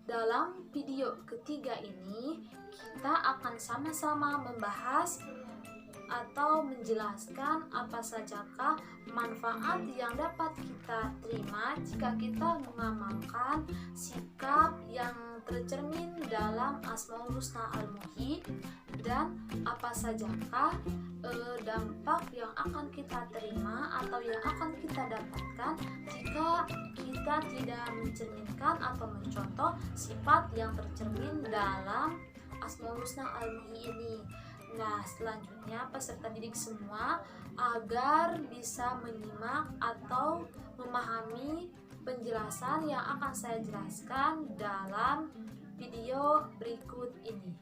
Dalam video ketiga ini, kita akan sama-sama membahas atau menjelaskan apa sajakah manfaat yang dapat kita terima jika kita mengamalkan sikap yang tercermin dalam Asmaul Husna Al-Muhyi, dan apa sajakah dampak yang akan kita terima atau yang akan kita dapatkan jika kita tidak mencerminkan atau mencontoh sifat yang tercermin dalam Asmaul Husna Al-Muhyi ini. Nah, selanjutnya peserta didik semua agar bisa menyimak atau memahami penjelasan yang akan saya jelaskan dalam video berikut ini.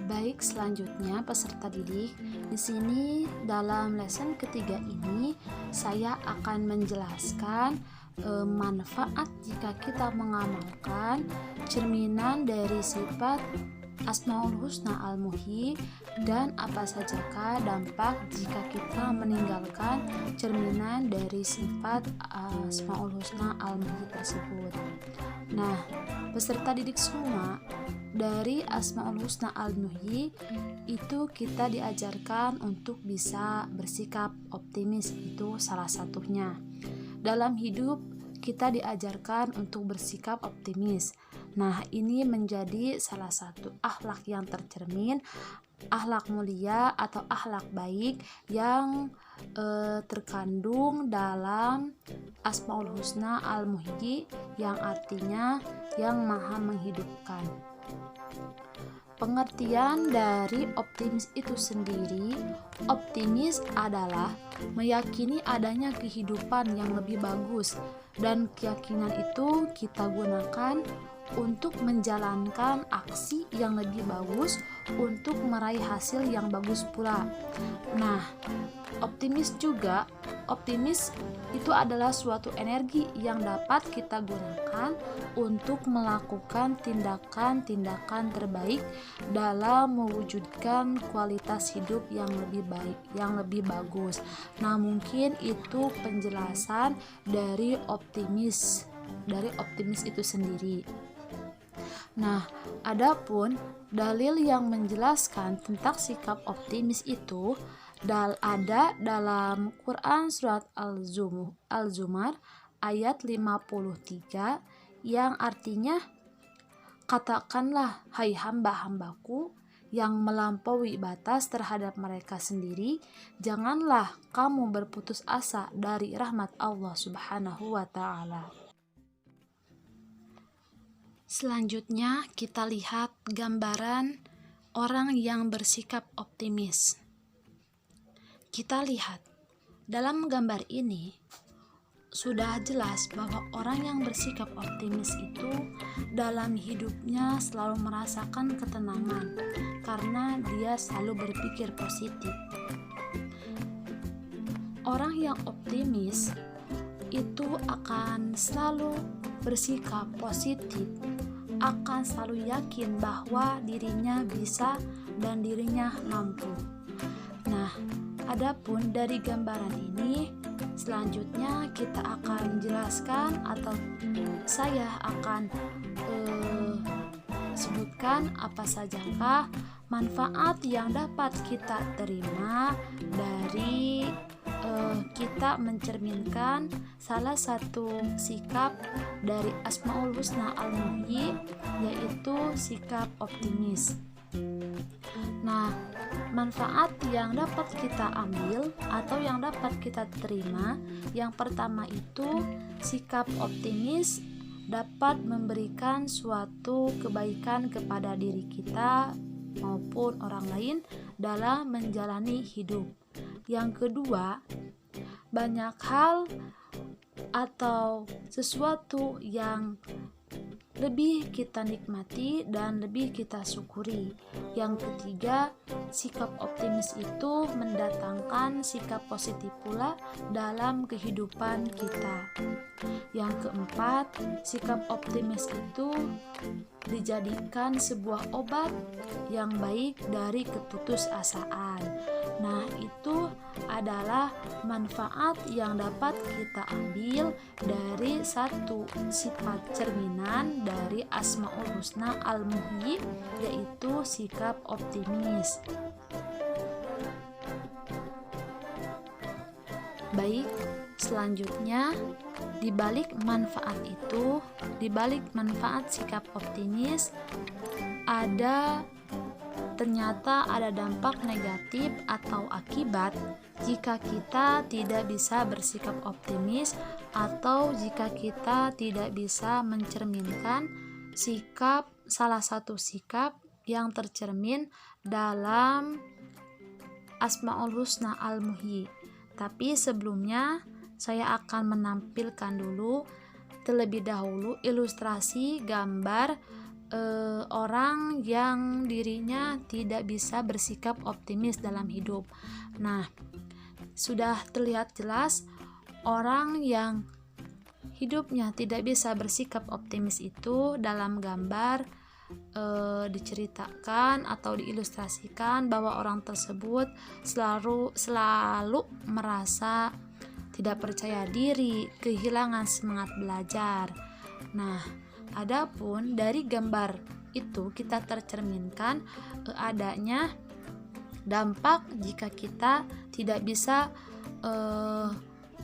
Baik, selanjutnya peserta didik, di sini dalam lesson ketiga ini saya akan menjelaskan manfaat jika kita mengamalkan cerminan dari sifat Asmaul Husna Al-Muhyi, dan apa sajakah dampak jika kita meninggalkan cerminan dari sifat Asmaul Husna Al-Muhyi tersebut. Nah, peserta didik semua, dari Asmaul Husna Al-Muhyi itu kita diajarkan untuk bisa bersikap optimis, itu salah satunya. Dalam hidup kita diajarkan untuk bersikap optimis. Nah, ini menjadi salah satu akhlak yang tercermin, akhlak mulia atau akhlak baik yang terkandung dalam Asmaul Husna Al-Muhyi, yang artinya yang maha menghidupkan. Pengertian dari optimis itu sendiri, optimis adalah meyakini adanya kehidupan yang lebih bagus, dan keyakinan itu kita gunakan untuk menjalankan aksi yang lebih bagus untuk meraih hasil yang bagus pula. Nah, optimis itu adalah suatu energi yang dapat kita gunakan untuk melakukan tindakan-tindakan terbaik dalam mewujudkan kualitas hidup yang lebih baik, yang lebih bagus. Nah, mungkin itu penjelasan dari optimis itu sendiri. Nah, adapun dalil yang menjelaskan tentang sikap optimis itu ada dalam Quran surat Al-Zumar ayat 53 yang artinya, katakanlah hai hamba-hambaku yang melampaui batas terhadap mereka sendiri, janganlah kamu berputus asa dari rahmat Allah Subhanahu wa ta'ala. Selanjutnya kita lihat gambaran orang yang bersikap optimis. Kita lihat dalam gambar ini sudah jelas bahwa orang yang bersikap optimis itu dalam hidupnya selalu merasakan ketenangan karena dia selalu berpikir positif. Orang yang optimis itu akan selalu bersikap positif, akan selalu yakin bahwa dirinya bisa dan dirinya mampu. Nah, adapun dari gambaran ini, selanjutnya kita akan jelaskan atau saya akan sebutkan apa sajakah manfaat yang dapat kita terima dari kita mencerminkan salah satu sikap dari Asmaul Husna Al-Muhyi, yaitu sikap optimis. Nah, manfaat yang dapat kita ambil atau yang dapat kita terima, yang pertama itu sikap optimis dapat memberikan suatu kebaikan kepada diri kita maupun orang lain dalam menjalani hidup. Yang kedua, banyak hal atau sesuatu yang lebih kita nikmati dan lebih kita syukuri. Yang ketiga, sikap optimis itu mendatangkan sikap positif pula dalam kehidupan kita. Yang keempat, sikap optimis itu dijadikan sebuah obat yang baik dari keputusasaan. Nah, itu adalah manfaat yang dapat kita ambil dari satu sifat cerminan dari Asmaul Husna Al-Muhyi, yaitu sikap optimis. Baik, selanjutnya di balik manfaat itu, di balik manfaat sikap optimis, ternyata ada dampak negatif atau akibat jika kita tidak bisa bersikap optimis atau jika kita tidak bisa mencerminkan salah satu sikap yang tercermin dalam Asmaul Husna Al-Muhyi. Tapi sebelumnya saya akan menampilkan dulu terlebih dahulu ilustrasi gambar orang yang dirinya tidak bisa bersikap optimis dalam hidup. Nah, sudah terlihat jelas orang yang hidupnya tidak bisa bersikap optimis itu dalam gambar diceritakan atau diilustrasikan bahwa orang tersebut selalu merasa tidak percaya diri, kehilangan semangat belajar. Nah, adapun dari gambar itu kita tercerminkan adanya dampak jika kita tidak bisa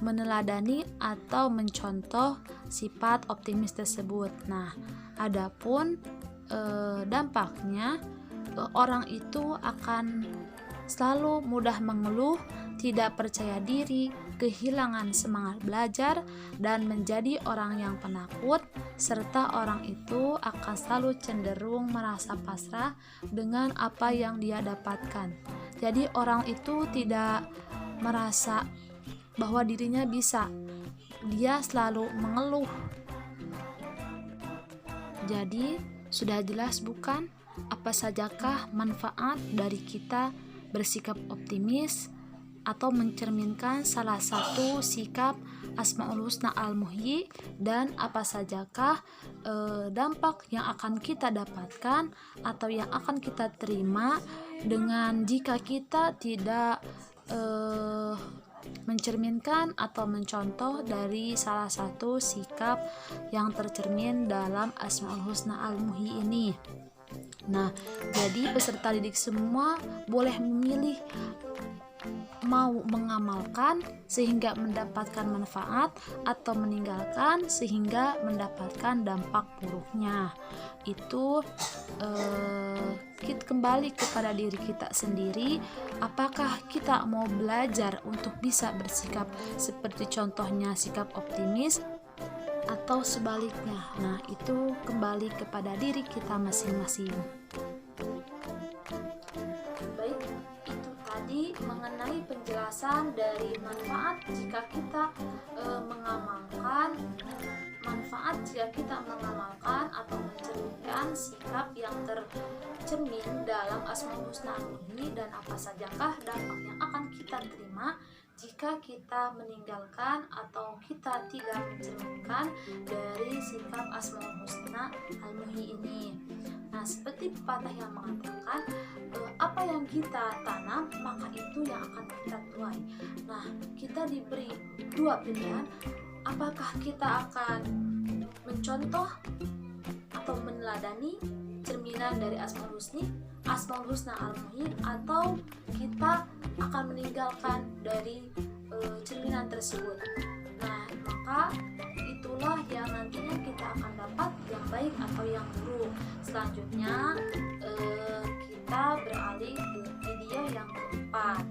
meneladani atau mencontoh sifat optimis tersebut. Nah, adapun dampaknya orang itu akan selalu mudah mengeluh, tidak percaya diri, kehilangan semangat belajar, dan menjadi orang yang penakut, serta orang itu akan selalu cenderung merasa pasrah dengan apa yang dia dapatkan. Jadi orang itu tidak merasa bahwa dirinya bisa, dia selalu mengeluh. Jadi sudah jelas bukan apa sajakah manfaat dari kita bersikap optimis atau mencerminkan salah satu sikap Asmaul Husna Al-Muhyi, dan apa sajakah dampak yang akan kita dapatkan atau yang akan kita terima dengan jika kita tidak mencerminkan atau mencontoh dari salah satu sikap yang tercermin dalam Asmaul Husna Al-Muhyi ini. Nah, jadi peserta didik semua boleh memilih mau mengamalkan sehingga mendapatkan manfaat atau meninggalkan sehingga mendapatkan dampak buruknya. Itu kita kembali kepada diri kita sendiri, apakah kita mau belajar untuk bisa bersikap seperti contohnya sikap optimis atau sebaliknya. Nah, itu kembali kepada diri kita masing-masing. Baik, itu tadi mengenai penjelasan dari manfaat jika kita mengamalkan atau mencerminkan sikap yang tercermin dalam Asmaul Husna Al-Muhyi, dan apa sajakah dampak yang akan kita terima jika kita meninggalkan atau kita tidak mencerminkan dari sikap Asmaul Husna Al-Muhyi ini. Nah, seperti pepatah yang mengatakan, apa yang kita tanam maka itu yang akan kita tuai. Nah, kita diberi dua pilihan, apakah kita akan mencontoh atau meneladani cerminan dari Asmaul Husna Al-Muhyi, atau kita akan meninggalkan dari cerminan tersebut. Nah, maka itulah yang nantinya kita akan dapat yang baik atau yang buruk. Selanjutnya kita beralih ke video yang keempat.